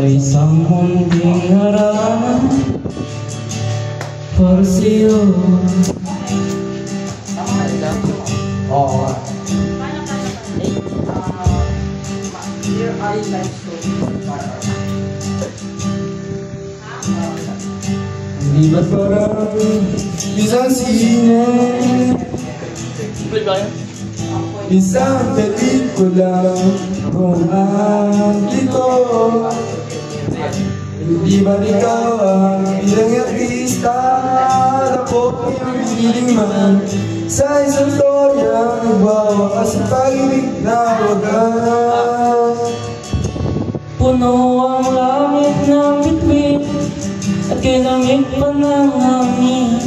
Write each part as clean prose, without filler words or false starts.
isang munding harapan para sa'yo. Oo. Di ba't parang isang sine, isang pelikula kung andito? Di ba ikaw ang bilang artista? Ako yung piling man sa isang storya, nagwawa ka sa pag-ibig na wagas. Puno ang langit ng bituin at kinamig pa ng hangin.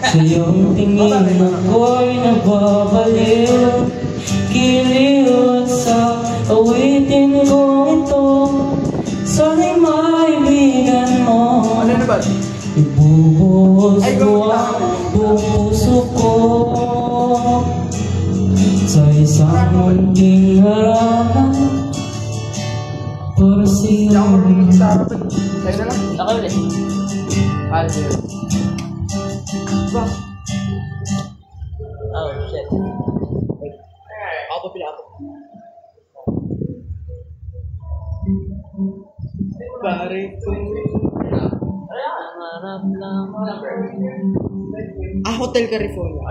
Sa iyong tingin ako'y nagbabaliw, giliw at sa awitin kong ito. Sana'y maibigan mo. Ano na ba? Ibubuhos ko ang puso ko sa isang munding harapan para sa'yo. Sa'yo na lang. Ako ulit. Ba? Oh, shit. Ako pila ako. Pare ko. Nangarap lang. Hotel California.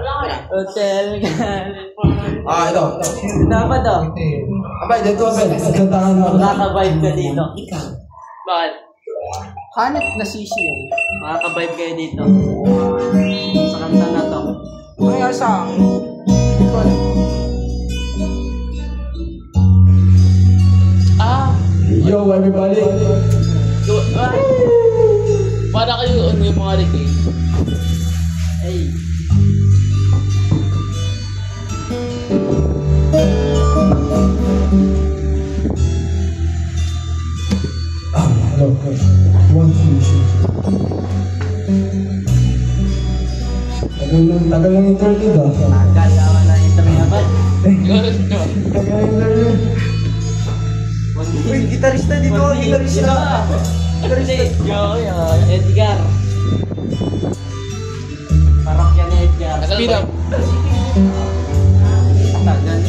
Hotel California. Ito. Dapat daw. Abay, dito abay. Kantahan mo. Makaka-vibe ka dito. Ikaw. Bakit? Hanap na sisi yan. Makaka-vibe kayo dito. Sa kanta na to. Ay, asang. Ikaw na. Yo everybody! Para kayo ano yung mga reggae. Hey. Hello, one solution. Tagal ng interview daw. Nagkalawa na interview na ba? Tagal ng interview. Uy, gitarista dito. Gitarista. Yo, Edgar. Parang yan Edgar. Speed up. Tagal.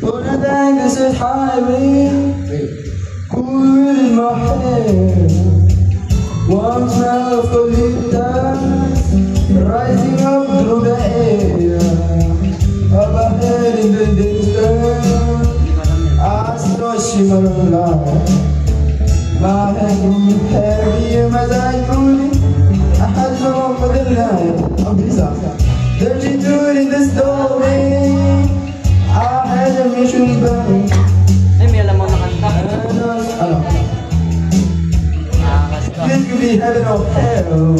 On a desert highway, cool in my hair. One smell of eucalyptus rising up through the air. Up ahead in the distance, I saw shimmering light. My head grew heavy and my eyes grew. I had no for the night. I'm bizarre. Dirty dude in the story. I had a mission burn. Ay, may alam mo na kanta. This could be heaven or hell.